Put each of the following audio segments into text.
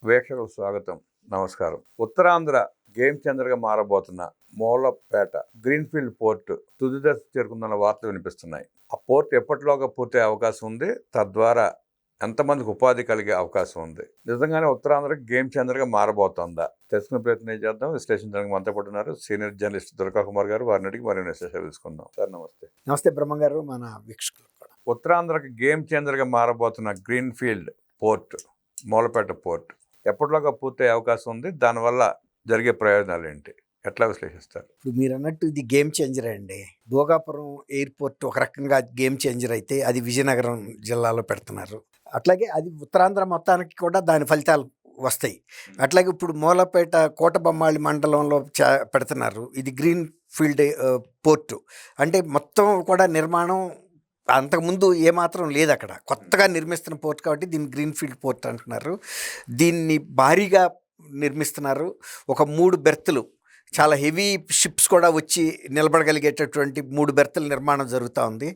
వీక్షకులకు స్వాగతం, నమస్కారం. ఉత్తరాంధ్ర గేమ్ చేంజర్గా మారబోతున్న మూలపేట గ్రీన్ఫీల్డ్ పోర్టు తుది దశ చేరుకుందన్న వార్తలు వినిపిస్తున్నాయి. ఆ పోర్టు ఎప్పటిలోగా పూర్తయ్యే అవకాశం ఉంది, తద్వారా ఎంతమందికి ఉపాధి కలిగే అవకాశం ఉంది? నిజంగానే ఉత్తరాంధ్రకి గేమ్ చేంజర్గా మారబోతోందా? తెలుసుకునే ప్రయత్నం చేద్దాం. విశ్లేషించడానికి మనతో పాటు ఉన్నారు సీనియర్ జర్నలిస్ట్ దుర్గా కుమార్ గారు. వారిని అడిగి మరిన్ని విశేషాలు తెలుసుకుందాం. సార్ నమస్తే. నమస్తే బ్రహ్మ గారు, మన వీక్షకులు కూడా. ఉత్తరాంధ్రకి గేమ్ చేంజర్గా మారబోతున్న గ్రీన్ఫీల్డ్ పోర్టు మూలపేట పోర్టు ఎప్పటిలోగా పూర్తయ్యే అవకాశం ఉంది? దానివల్ల జరిగే ప్రయోజనాలు ఏంటి? ఎట్లా విశ్లేషిస్తారు? ఇప్పుడు మీరు అన్నట్టు ఇది గేమ్ చేంజర్ అండి. భోగాపురం ఎయిర్పోర్ట్ ఒక రకంగా గేమ్ చేంజర్ అయితే అది విజయనగరం జిల్లాలో పెడుతున్నారు. అట్లాగే అది ఉత్తరాంధ్ర మొత్తానికి కూడా దాని ఫలితాలు వస్తాయి. అట్లాగే ఇప్పుడు మూలపేట కోటబొమ్మాళి మండలంలో పెడుతున్నారు. ఇది గ్రీన్ ఫీల్డ్ పోర్టు. అంటే మొత్తం కూడా నిర్మాణం అంతకుముందు ఏమాత్రం లేదు, అక్కడ కొత్తగా నిర్మిస్తున్న పోర్ట్ కాబట్టి దీన్ని గ్రీన్ ఫీల్డ్ పోర్ట్ అంటున్నారు. దీన్ని భారీగా నిర్మిస్తున్నారు. ఒక 3 బెర్తులు, చాలా హెవీ షిప్స్ కూడా వచ్చి నిలబడగలిగేటటువంటి 3 బెర్తుల నిర్మాణం జరుగుతూ ఉంది.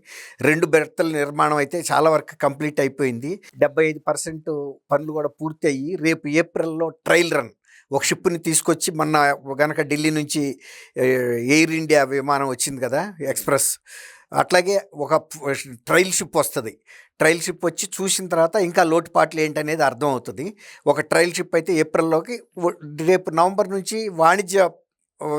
2 బెర్తుల నిర్మాణం అయితే చాలా వరకు కంప్లీట్ అయిపోయింది. 75% పనులు కూడా పూర్తి అయ్యి రేపు ఏప్రిల్లో ట్రయల్ రన్ ఒక షిప్ని తీసుకొచ్చి, మొన్న గనక ఢిల్లీ నుంచి ఎయిర్ ఇండియా విమానం వచ్చింది కదా ఎక్స్ప్రెస్, అట్లాగే ఒక ట్రయల్ షిప్ వస్తుంది. ట్రయల్ షిప్ వచ్చి చూసిన తర్వాత ఇంకా లోటుపాట్లు ఏంటనేది అర్థం అవుతుంది. ఒక ట్రయల్ షిప్ అయితే ఏప్రిల్లోకి, రేపు నవంబర్ నుంచి వాణిజ్య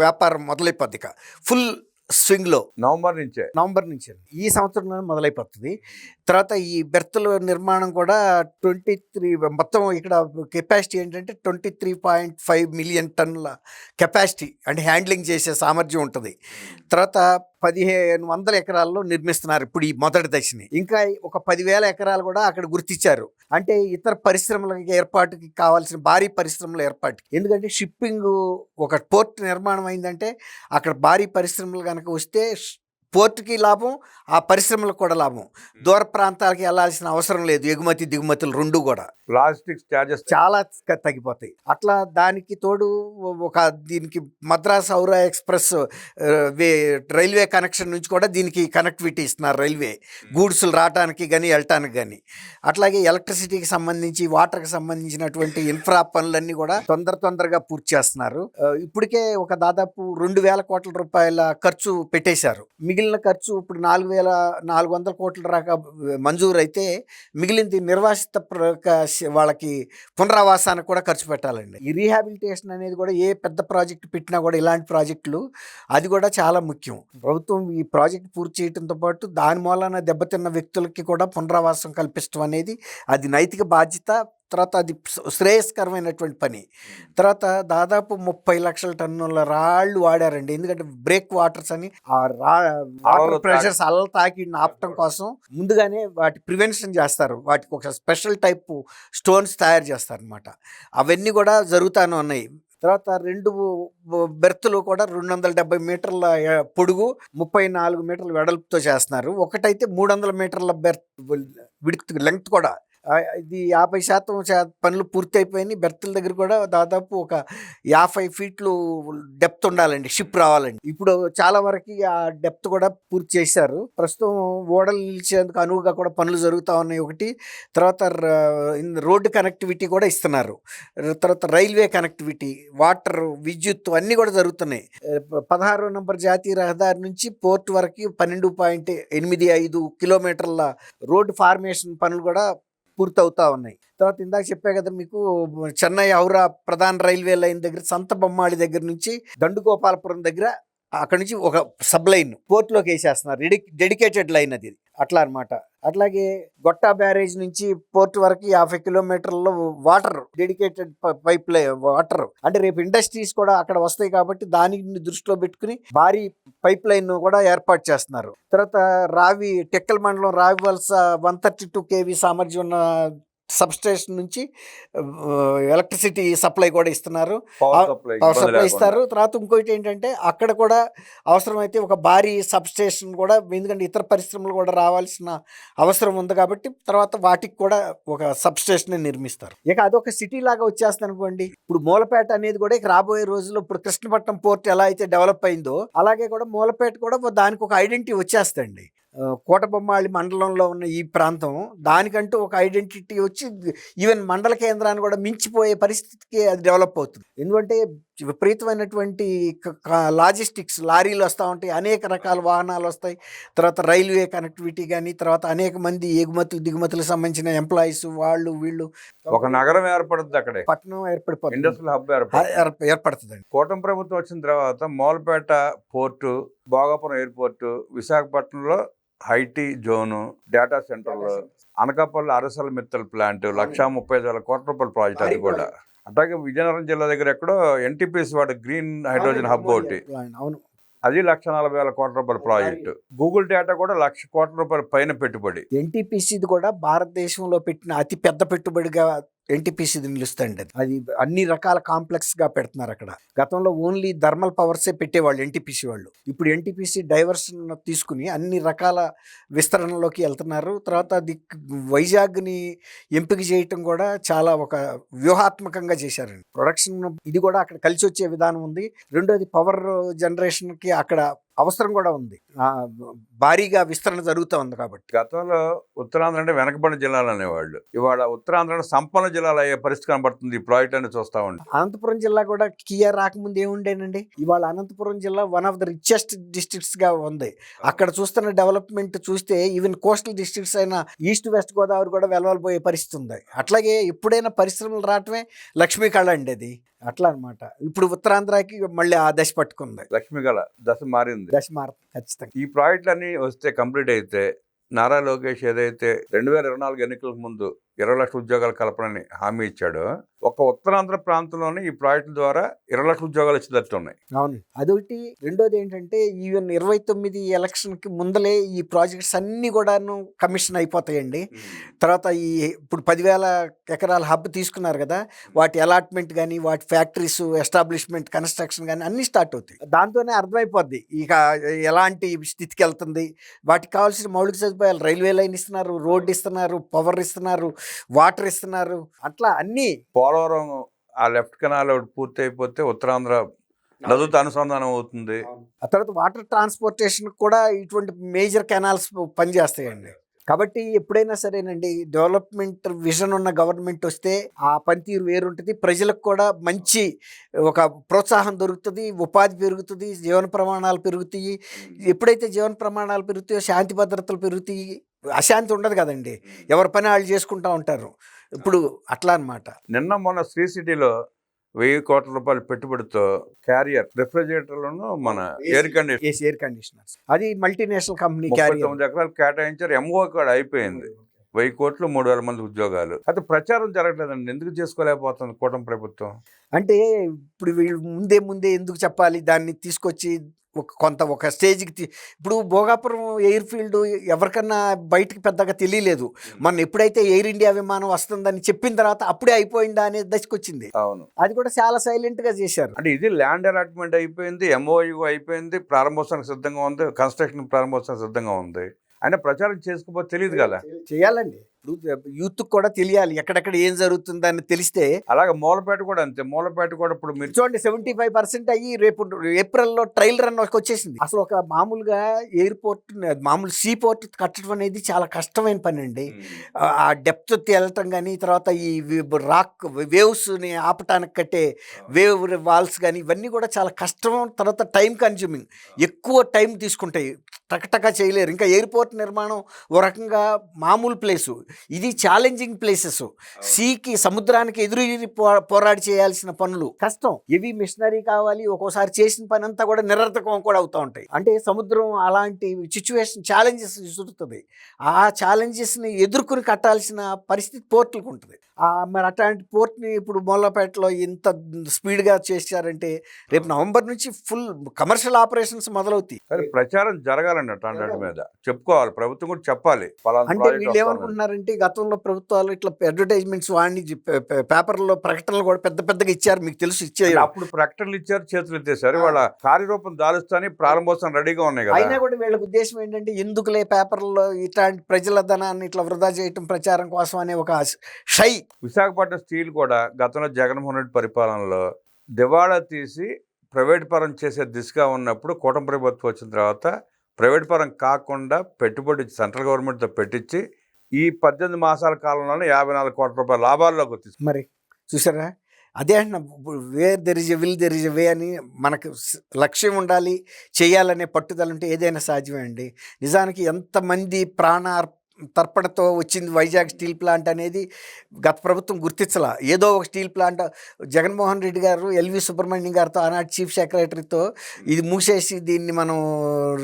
వ్యాపారం మొదలైపోద్ది. ఇక ఫుల్ స్వింగ్లో నవంబర్ నుంచి ఈ సంవత్సరంలో మొదలైపోతుంది. తర్వాత ఈ బెర్తుల నిర్మాణం కూడా 23 మొత్తం ఇక్కడ కెపాసిటీ ఏంటంటే 23.5 మిలియన్ టన్నుల కెపాసిటీ, అంటే హ్యాండ్లింగ్ చేసే సామర్థ్యం ఉంటుంది. తర్వాత 1500 ఎకరాల్లో నిర్మిస్తున్నారు ఇప్పుడు ఈ మొదటి దశని. ఇంకా ఒక 10,000 ఎకరాలు కూడా అక్కడ గుర్తించారు. అంటే ఇతర పరిశ్రమల ఏర్పాటుకి కావాల్సిన భారీ పరిశ్రమల ఏర్పాటుకి. ఎందుకంటే షిప్పింగ్ ఒక పోర్ట్ నిర్మాణం అయిందంటే అక్కడ భారీ పరిశ్రమలు కనుక వస్తే పోర్టుకి లాభం, ఆ పరిశ్రమలకు కూడా లాభం. దూర ప్రాంతాలకి వెళ్ళాల్సిన అవసరం లేదు. ఎగుమతి దిగుమతులు రెండు కూడా లాజిస్టిక్స్ ఛార్జెస్ చాలా తగ్గిపోతాయి. అట్లా దానికి తోడు దీనికి మద్రాస్ ఔరా ఎక్స్ప్రెస్ రైల్వే కనెక్షన్ నుంచి కూడా దీనికి కనెక్టివిటీ ఇస్తున్నారు. రైల్వే గూడ్స్లు రావడానికి కానీ వెళ్ళటానికి కానీ. అట్లాగే ఎలక్ట్రిసిటీకి సంబంధించి, వాటర్కి సంబంధించినటువంటి ఇన్ఫ్రా పనులన్నీ కూడా తొందరగా పూర్తి చేస్తున్నారు. ఇప్పటికే ఒక దాదాపు 2,000 కోట్ల రూపాయల ఖర్చు పెట్టేశారు. మిగిలిన ఖర్చు ఇప్పుడు 4,400 కోట్ల దాకా మంజూరు అయితే, మిగిలింది నిర్వాసిత వాళ్ళకి పునరావాసానికి కూడా ఖర్చు పెట్టాలండి. ఈ రీహాబిలిటేషన్ అనేది కూడా ఏ పెద్ద ప్రాజెక్టు పెట్టినా కూడా ఇలాంటి ప్రాజెక్టులు అది కూడా చాలా ముఖ్యం. ప్రభుత్వం ఈ ప్రాజెక్టు పూర్తి చేయడంతో పాటు దాని మూలాన దెబ్బతిన్న వ్యక్తులకి కూడా పునరావాసం కల్పించడం అనేది అది నైతిక బాధ్యత. తర్వాత అది శ్రేయస్కరమైనటువంటి పని. తర్వాత దాదాపు 30 లక్షల టన్నుల రాళ్ళు వాడారండి. ఎందుకంటే బ్రేక్ వాటర్స్ అని, ఆ వాటర్ ప్రెషర్స్ అల్ల తాకి ఆపటం కోసం ముందుగానే వాటి ప్రివెన్షన్ చేస్తారు. వాటికి ఒక స్పెషల్ టైప్ స్టోన్స్ తయారు చేస్తారు అనమాట. అవన్నీ కూడా జరుగుతూనే ఉన్నాయి. తర్వాత 2 బెర్తులు కూడా 270 మీటర్ల పొడుగు, 34 మీటర్ల వెడల్పుతో చేస్తున్నారు. ఒకటైతే 300 మీటర్ల విడ్త్ లెంగ్త్ కూడా. ఇది 50% పనులు పూర్తి అయిపోయినాయి. బెర్తుల దగ్గర కూడా దాదాపు ఒక 50 ఫీట్లు డెప్త్ ఉండాలండి షిప్ రావాలండి. ఇప్పుడు చాలా వరకు ఆ డెప్త్ కూడా పూర్తి చేశారు. ప్రస్తుతం ఓడలు నిలిచేందుకు అనువుగా కూడా పనులు జరుగుతూ ఉన్నాయి ఒకటి. తర్వాత రోడ్డు కనెక్టివిటీ కూడా ఇస్తున్నారు. తర్వాత రైల్వే కనెక్టివిటీ, వాటర్, విద్యుత్ అన్నీ కూడా జరుగుతున్నాయి. 16వ నంబర్ జాతీయ రహదారి నుంచి పోర్ట్ వరకు 12.85 కిలోమీటర్ల రోడ్డు ఫార్మేషన్ పనులు కూడా పూర్తవుతా ఉన్నాయి. తర్వాత ఇందాక చెప్పే కదా మీకు, చెన్నై ఔరా ప్రధాన రైల్వే లైన్ దగ్గర సంత బొమ్మాళి దగ్గర నుంచి దండుగోపాలపురం దగ్గర, అక్కడ నుంచి ఒక సబ్ లైన్ పోర్ట్లోకి వేసేస్తున్నారు. డెడికేటెడ్ లైన్ అది, అట్లా అనమాట. అట్లాగే గొట్టా బ్యారేజ్ నుంచి పోర్ట్ వరకు 50 కిలోమీటర్లలో water, dedicated pipeline water. అంటే రేపు ఇండస్ట్రీస్ కూడా అక్కడ వస్తాయి కాబట్టి దానిని దృష్టిలో పెట్టుకుని భారీ పైప్ లైన్ కూడా ఏర్పాటు చేస్తున్నారు. తర్వాత టెక్కల్ మండలం రావి వలస 132 kV సామర్థ్యం ఉన్న సబ్స్టేషన్ నుంచి ఎలక్ట్రిసిటీ సప్లై కూడా ఇస్తున్నారు, పవర్ సప్లై ఇస్తారు. తర్వాత ఇంకోటి ఏంటంటే అక్కడ కూడా అవసరమైతే ఒక భారీ సబ్స్టేషన్ కూడా, ఎందుకంటే ఇతర పరిశ్రమలు కూడా రావాల్సిన అవసరం ఉంది కాబట్టి తర్వాత వాటికి కూడా ఒక సబ్స్టేషన్ నిర్మిస్తారు. ఇక అదొక సిటీ లాగా వచ్చేస్తుంది అనుకోండి. ఇప్పుడు మూలపేట అనేది కూడా ఇక రాబోయే రోజుల్లో, ఇప్పుడు కృష్ణపట్నం పోర్ట్ ఎలా అయితే డెవలప్ అయిందో అలాగే కూడా మూలపేట కూడా దానికి ఒక ఐడెంటిటీ వచ్చేస్తండి. కోటబొమ్మాళి మండలంలో ఉన్న ఈ ప్రాంతం దానికంటూ ఒక ఐడెంటిటీ వచ్చి ఈవెన్ మండల కేంద్రాన్ని కూడా మించిపోయే పరిస్థితికి అది డెవలప్ అవుతుంది. ఎందుకంటే విపరీతమైనటువంటి లాజిస్టిక్స్ లారీలు వస్తూ ఉంటాయి, అనేక రకాల వాహనాలు వస్తాయి, తర్వాత రైల్వే కనెక్టివిటీ కానీ, తర్వాత అనేక మంది ఎగుమతులు దిగుమతులకు సంబంధించిన ఎంప్లాయీస్ వాళ్ళు వీళ్ళు ఒక నగరం ఏర్పడుతుంది, అక్కడే పట్టణం ఏర్పడిపోతుంది, ఇండస్ట్రియల్ హబ్ ఏర్పడుతుందండి. కూటమి ప్రభుత్వం వచ్చిన తర్వాత మోల్పేట పోర్టు, భోగాపురం ఎయిర్పోర్టు, విశాఖపట్నంలో ఐటీ జోను, డేటా సెంటర్లు, అనకాపల్లి అరసల మిత్తల్ ప్లాంట్, 1,35,000 కోట్ల రూపాయల ప్రాజెక్ట్ అది కూడా. అట్లాగే విజయనగరం జిల్లా దగ్గర ఎక్కడో ఎన్టీపీసీ వాడు గ్రీన్ హైడ్రోజన్ హబ్ ఒకటి, అవును, అది 1,40,000 కోట్ల రూపాయల ప్రాజెక్టు. గూగుల్ డేటా కూడా 1,00,000 కోట్ల రూపాయల పైన పెట్టుబడి. ఎన్టీపీసీది కూడా భారతదేశంలో పెట్టిన అతి పెద్ద పెట్టుబడిగా ఎన్టీపీసీది నిలుస్తుంది. అది అన్ని రకాల కాంప్లెక్స్ గా పెడుతున్నారు అక్కడ. గతంలో ఓన్లీ థర్మల్ పవర్సే పెట్టేవాళ్ళు ఎన్టీపీసీ వాళ్ళు. ఇప్పుడు ఎన్టీపీసీ డైవర్షన్ తీసుకుని అన్ని రకాల విస్తరణలోకి వెళ్తున్నారు. తర్వాత అది వైజాగ్ని ఎంపిక చేయటం కూడా చాలా ఒక వ్యూహాత్మకంగా చేశారండి. ప్రొడక్షన్ ఇది కూడా అక్కడ కలిసి వచ్చే విధానం ఉంది. రెండోది పవర్ జనరేషన్కి అక్కడ అవసరం కూడా ఉంది, భారీగా విస్తరణ జరుగుతూ ఉంది కాబట్టి. గతంలో ఉత్తరాంధ్ర అంటే వెనకబడిన జిల్లాలు అనేవాళ్ళు, ఇవాళ ఉత్తరాంధ్ర సంపన్న జిల్లాలు అయ్యే పరిస్థితి కనబడుతుంది ఈ ప్రాజెక్ట్ అని చూస్తా ఉంటే. అనంతపురం జిల్లా కూడా కియా రాకముందు ఏముండేనండి, ఇవాళ అనంతపురం జిల్లా one of the richest districts గా ఉంది. అక్కడ చూస్తున్న డెవలప్మెంట్ చూస్తే ఈవెన్ కోస్టల్ డిస్ట్రిక్ట్స్ అయిన ఈస్ట్ వెస్ట్ గోదావరి కూడా వెలవలిపోయే పరిస్థితి ఉంది. అట్లాగే ఎప్పుడైనా పరిశ్రమలు రావటమే లక్ష్మీ కళ అండి అది, అట్లా అనమాట. ఇప్పుడు ఉత్తరాంధ్రకి మళ్ళీ ఆ దశ పట్టుకుంది, లక్ష్మీ కళ దశ మారింది, దశ మారుతుంది ఖచ్చితంగా. ఈ ప్రాజెక్టులన్నీ వస్తే కంప్లీట్ అయితే నారా లోకేష్ ఏదైతే 2024 ఎన్నికలకు ముందు 20 లక్షల ఉద్యోగాల కల్పనని హామీ ఇచ్చాడో, ఒక ఉత్తరాంధ్ర ప్రాంతంలోనే ఈ ప్రాజెక్టుల ద్వారా 20 లక్షల ఉద్యోగాలు వచ్చేటట్టు ఉన్నాయి. అవును, అదొకటి. రెండోది ఏంటంటే ఈవెన్ 29 ఎలక్షన్కి ముందలే ఈ ప్రాజెక్ట్స్ అన్ని కూడాను కమిషన్ అయిపోతాయండి. తర్వాత ఈ ఇప్పుడు 10,000 ఎకరాల హబ్ తీసుకున్నారు కదా, వాటి అలాట్మెంట్ కానీ, వాటి ఫ్యాక్టరీస్ ఎస్టాబ్లిష్మెంట్, కన్స్ట్రక్షన్ కానీ అన్నీ స్టార్ట్ అవుతాయి. దాంతోనే అర్థమైపోద్ది ఇక ఎలాంటి స్థితికి వెళ్తుంది. వాటికి కావాల్సిన మౌలిక సదుపాయాలు, రైల్వే లైన్ ఇస్తున్నారు, రోడ్డు ఇస్తున్నారు, పవర్ ఇస్తున్నారు, వాటర్ ఇస్తున్నారు, అట్లా అన్ని. పోలవరం ఆ లెఫ్ట్ కెనాల్ పూర్తి అయిపోతే ఉత్తరాంధ్ర నదులతో అనుసంధానం అవుతుంది. ఆ తర్వాత వాటర్ ట్రాన్స్పోర్టేషన్ కూడా ఇటువంటి మేజర్ కెనాల్స్ పనిచేస్తాయండి. కాబట్టి ఎప్పుడైనా సరేనండి, డెవలప్మెంట్ విజన్ ఉన్న గవర్నమెంట్ వస్తే ఆ పనితీరు వేరుంటుంది. ప్రజలకు కూడా మంచి ఒక ప్రోత్సాహం దొరుకుతుంది, ఉపాధి పెరుగుతుంది, జీవన ప్రమాణాలు పెరుగుతాయి. ఎప్పుడైతే జీవన ప్రమాణాలు పెరుగుతాయో శాంతి భద్రతలు పెరుగుతాయి, అశాంతి ఉండదు కదండి, ఎవరి పని వాళ్ళు చేసుకుంటూ ఉంటారు. ఇప్పుడు అట్లా అనమాట. నిన్న మొన్న శ్రీ సిటీలో 1,000 కోట్ల రూపాయల పెట్టుబడితో క్యారియర్ రిఫ్రిజిరేటర్లను మన ఎయిర్ కండిషనర్స్ అది మల్టీనేషనల్ కంపెనీ 39 ఎకరాలు కేటాయించారు. ఎంఓ కూడా అయిపోయింది. 1,000 కోట్లు, 3,000 మంది ఉద్యోగాలు. అయితే ప్రచారం జరగట్లేదండి, ఎందుకు చేసుకోలేకపోతుంది కూటమి ప్రభుత్వం? అంటే ఇప్పుడు వీళ్ళు ముందే ఎందుకు చెప్పాలి, దాన్ని తీసుకొచ్చి ఒక స్టేజ్కి ఇప్పుడు భోగాపురం ఎయిర్ ఫీల్డ్ ఎవరికన్నా బయటకు పెద్దగా తెలియలేదు. మన ఎప్పుడైతే ఎయిర్ ఇండియా విమానం వస్తుందని చెప్పిన తర్వాత అప్పుడే అయిపోయిందా అనే దశకు వచ్చింది. అవును, అది కూడా చాలా సైలెంట్ గా చేశారు. అంటే ఇది ల్యాండ్ అలాట్మెంట్ అయిపోయింది, ఎంఓయూ అయిపోయింది, ప్రారంభోత్సవానికి సిద్ధంగా ఉంది, కన్స్ట్రక్షన్ ప్రారంభోత్సవానికి సిద్ధంగా ఉంది. అయినా ప్రచారం చేసుకోకపోతే తెలియదు కదా. చేయాలండి, యూత్ కూడా తెలియాలి ఎక్కడెక్కడ ఏం జరుగుతుందని తెలిస్తే. అలాగే మూలపేట కూడా అంతే. మూలపేట కూడా ఇప్పుడు మీరు చూడండి 75% అయ్యి రేపు ఏప్రిల్లో ట్రయల్ రన్ వచ్చేసింది. అసలు ఒక మామూలుగా ఎయిర్పోర్ట్, మామూలు సీ పోర్ట్ కట్టడం అనేది చాలా కష్టమైన పని అండి. ఆ డెప్త్ తేలటం కానీ, తర్వాత ఈ రాక్ వేవ్స్ని ఆపటానికి కట్టే వేవ్ వాల్స్ కానీ, ఇవన్నీ కూడా చాలా కష్టం. తర్వాత టైం కన్జ్యూమింగ్, ఎక్కువ టైం తీసుకుంటాయి, టకటకా చేయలేరు. ఇంకా ఎయిర్పోర్ట్ నిర్మాణం ఓ రకంగా మామూలు ప్లేసు, ఇది ఛాలెంజింగ్ ప్లేసెస్. సీకి, సముద్రానికి ఎదురు పోరాడి చేయాల్సిన పనులు కష్టం. ఇవి మిషనరీ కావాలి. ఒక్కోసారి చేసిన పని అంతా కూడా నిరర్థకం కూడా అవుతూ ఉంటాయి. అంటే సముద్రం అలాంటి సిచ్యువేషన్ ఛాలెంజెస్ విసురుతుంది. ఆ ఛాలెంజెస్ని ఎదుర్కొని కట్టాల్సిన పరిస్థితి పోర్టులకు ఉంటుంది. మరి అట్లాంటి పోర్ట్ని ఇప్పుడు మూలపేటలో ఇంత స్పీడ్గా చేశారంటే రేపు నవంబర్ నుంచి ఫుల్ కమర్షియల్ ఆపరేషన్స్ మొదలవుతాయి. ప్రచారం జరగాలండి, అట్లాంటి మీద చెప్పుకోవాలి, ప్రభుత్వం కూడా చెప్పాలి. అంటే వీళ్ళు ఏమనుకుంటున్నారంటే గతంలో ప్రభుత్వాలు ఇట్లా అడ్వర్టైజ్మెంట్స్ వాడిని పేపర్లో ప్రకటనలు కూడా పెద్ద పెద్దగా ఇచ్చారు, మీకు తెలుసు ఇచ్చారు. అప్పుడు ప్రకటనలు ఇచ్చారు, చేతులు ఎత్తేసారు. వాళ్ళ కార్యరూపం దాలుస్తాని ప్రారంభోత్సవం రెడీగా ఉన్నాయి కదా. అయినా కూడా వీళ్ళ ఉద్దేశం ఏంటంటే ఎందుకులే పేపర్లో ఇట్లాంటి ప్రజల ధనాన్ని ఇట్లా వృధా చేయటం ప్రచారం కోసం అనే ఒక షై. విశాఖపట్నం స్టీల్ కూడా గతంలో జగన్మోహన్ రెడ్డి పరిపాలనలో దివాళా తీసి ప్రైవేట్ పరం చేసే దిశగా ఉన్నప్పుడు కూటమి ప్రభుత్వం వచ్చిన తర్వాత ప్రైవేట్ పరం కాకుండా పెట్టుబడి సెంట్రల్ గవర్నమెంట్తో పెట్టించి ఈ 18 మాసాల కాలంలోనే 54 కోట్ల రూపాయల లాభాల్లోకి వచ్చింది. మరి చూసారా, అదే అంటున్నా, where there is a will there is a way అని మనకు లక్ష్యం ఉండాలి, చేయాలనే పట్టుదల ఉంటే ఏదైనా సాధ్యమే అండి. నిజానికి ఎంతమంది తర్పణతో వచ్చింది వైజాగ్ స్టీల్ ప్లాంట్ అనేది గత ప్రభుత్వం గుర్తించలా. ఏదో ఒక స్టీల్ ప్లాంట్ జగన్మోహన్ రెడ్డి గారు ఎల్వి సుబ్రహ్మణ్యం గారితో ఆనాటి చీఫ్ సెక్రటరీతో ఇది మూసేసి దీన్ని మనం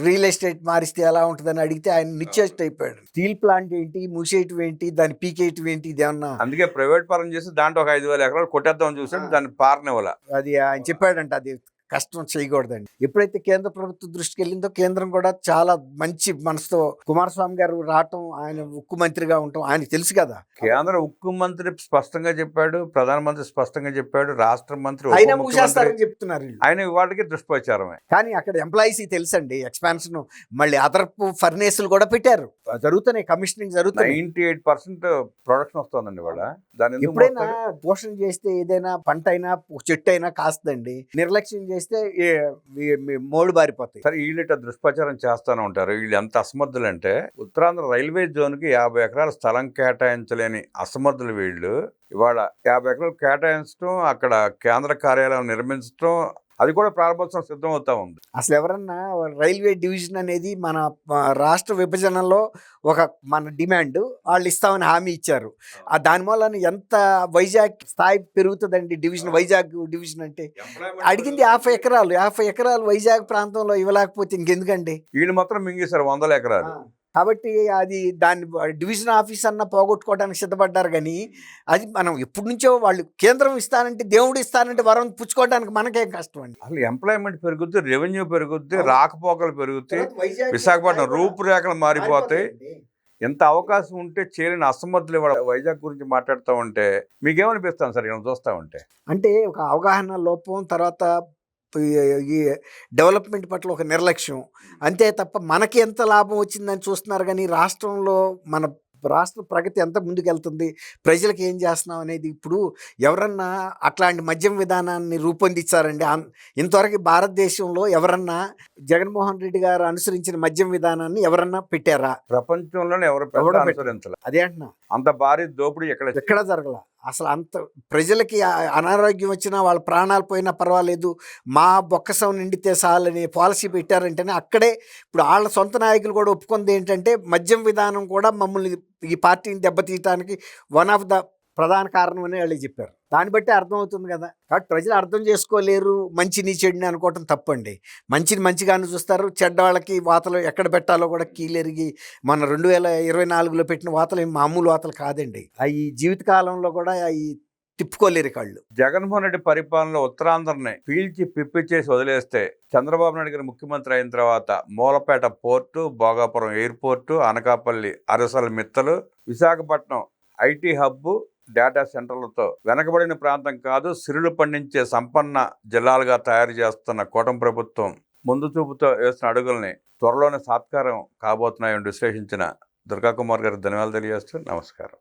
రియల్ ఎస్టేట్ మారిస్తే ఎలా ఉంటుందని అడిగితే ఆయన నిశ్చేష్ట అయిపోయాడు. స్టీల్ ప్లాంట్ ఏంటి, మూసేయటం ఏంటి, దాన్ని పీకేయటం ఏంటి, ఇది ఏమన్నా. అందుకే ప్రైవేట్ పరం చేసి దాంట్లో ఒక 5,000 ఎకరాలు కొట్టేద్దామని చూసాడు, దాన్ని పారనివ్వాల. అది ఆయన చెప్పాడంట, అది కష్టం చేయకూడదండి. ఎప్పుడైతే కేంద్ర ప్రభుత్వ దృష్టికి వెళ్ళిందో కేంద్రం కూడా చాలా మంచి మనసుతో కుమారస్వామి గారు రావటం, ఆయన ఉక్కు మంత్రిగా ఉండటం ఆయనకు తెలుసు కదా. కేంద్ర ఉక్కు మంత్రి స్పష్టంగా చెప్పాడు, ప్రధానమంత్రి స్పష్టంగా చెప్పాడు, రాష్ట్ర మంత్రి ఆయన మూసేస్తారని చెప్తున్నారు వీళ్ళు. ఆయన ఇవాళకి దుష్ప్రచారమే. కానీ అక్కడ ఎంప్లాయీస్ తెలుసండి ఎక్స్పాన్షన్, మళ్ళీ అదర్పు ఫర్నేసులు కూడా పెట్టారు, జరుగుతున్నాయి, కమిషనింగ్ జరుగుతున్నాయి. 98% ప్రొడక్షన్ వస్తుందండి ఇవాళ. దాని ఎందుకు ఎప్పుడైనా మోస్తారు? పోషణ చేస్తే ఏదైనా పంట అయినా చెట్టు అయినా కాస్తుందండి, నిర్లక్ష్యం చేస్తే మోడు బారిపోతాయి. సరే, వీళ్ళు ఇట్లా దుష్ప్రచారం చేస్తూనే ఉంటారు. వీళ్ళు ఎంత అసమర్థులు అంటే ఉత్తరాంధ్ర రైల్వే జోన్ కి 50 ఎకరాల స్థలం కేటాయించలేని అసమర్థులు వీళ్ళు. ఇవాళ 50 ఎకరాలు కేటాయించడం, అక్కడ కేంద్ర కార్యాలయం నిర్మించడం, అది కూడా ప్రారంభోత్సవం సిద్ధం అవుతా ఉంది. అసలు ఎవరన్నా రైల్వే డివిజన్ అనేది మన రాష్ట్ర విభజనలో ఒక మన డిమాండ్, వాళ్ళు ఇస్తామని హామీ ఇచ్చారు. దాని వల్ల ఎంత వైజాగ్ స్థాయి పెరుగుతుందండి. డివిజన్, వైజాగ్ డివిజన్ అంటే అడిగింది 50 ఎకరాలు వైజాగ్ ప్రాంతంలో ఇవ్వలేకపోతే ఇంకెందుకండి. వీళ్ళు మాత్రం మింగేశారు 100 ఎకరాలు. కాబట్టి అది దాన్ని డివిజన్ ఆఫీస్ అన్న పోగొట్టుకోవడానికి సిద్ధపడ్డారు. కానీ అది మనం ఎప్పటి నుంచో వాళ్ళు కేంద్రం ఇస్తానంటే, దేవుడు ఇస్తానంటే వరం పుచ్చుకోవడానికి మనకేం కష్టం అండి. అసలు ఎంప్లాయ్మెంట్ పెరుగుద్ది, రెవెన్యూ పెరుగుద్ది, రాకపోకలు పెరుగుతాయి, విశాఖపట్నం రూపురేఖలు మారిపోతాయి. ఎంత అవకాశం ఉంటే చేయలేని అసమర్థులు ఇవాళ వైజాగ్ గురించి మాట్లాడుతూ ఉంటే మీకేమనిపిస్తాను సార్ ఇలా చూస్తూ ఉంటే? అంటే ఒక అవగాహన లోపం, తర్వాత ఈ డెవలప్మెంట్ పట్ల ఒక నిర్లక్ష్యం, అంతే తప్ప మనకి ఎంత లాభం వచ్చిందని చూస్తున్నారు. కానీ రాష్ట్రంలో మన రాష్ట్ర ప్రగతి ఎంత ముందుకెళ్తుంది, ప్రజలకు ఏం చేస్తున్నాం అనేది ఇప్పుడు ఎవరన్నా అట్లాంటి మద్యం విధానాన్ని రూపొందించారండి? ఇంతవరకు భారతదేశంలో ఎవరన్నా జగన్మోహన్ రెడ్డి గారు అనుసరించిన మద్యం విధానాన్ని ఎవరన్నా పెట్టారా? ప్రపంచంలోనే ఎవరు అనుసరించాలి. అదే అంటున్నా, అంత భారీ దోపిడీ ఎక్కడ జరగల. అసలు అంత ప్రజలకి అనారోగ్యం వచ్చినా, వాళ్ళ ప్రాణాలు పోయినా పర్వాలేదు, మా బొక్కసం నిండితే చాలని పాలసీ పెట్టారంటేనే అక్కడే ఇప్పుడు వాళ్ళ సొంత నాయకులు కూడా ఒప్పుకుంది ఏంటంటే మద్యం విధానం కూడా మమ్మల్ని, ఈ పార్టీని దెబ్బతీయటానికి వన్ ఆఫ్ ద ప్రధాన కారణం అని వాళ్ళు చెప్పారు. దాన్ని బట్టి అర్థమవుతుంది కదా. కాబట్టి ప్రజలు అర్థం చేసుకోలేరు, మంచిని చెడుని అనుకోవటం తప్పండి. మంచిని మంచిగానే చూస్తారు, చెడ్డ వాళ్ళకి వాతలు ఎక్కడ పెట్టాలో కూడా కీలెరిగి మన 2024లో పెట్టిన వాతలు ఏం మామూలు వాతలు కాదండి. అవి జీవితకాలంలో కూడా అవి తిప్పుకోలేరు కళ్ళు. జగన్మోహన్ రెడ్డి పరిపాలనలో ఉత్తరాంధ్రని పీల్చి పిప్పి చేసి వదిలేస్తే చంద్రబాబు నాయుడు గారు ముఖ్యమంత్రి అయిన తర్వాత Mulapeta port, Bhogapuram airport, Anakapalli ArcelorMittal, Visakhapatnam IT hub, data సెంటర్లతో వెనకబడిన ప్రాంతం కాదు, సిరులు పండించే సంపన్న జిల్లాలుగా తయారు చేస్తున్న కూటమి ప్రభుత్వం ముందు చూపుతో వేసిన అడుగుల్ని త్వరలోనే సాత్కారం కాబోతున్నాయని విశ్లేషించిన దుర్గా కుమార్ గారికి ధన్యవాదాలు తెలియజేస్తూ నమస్కారం.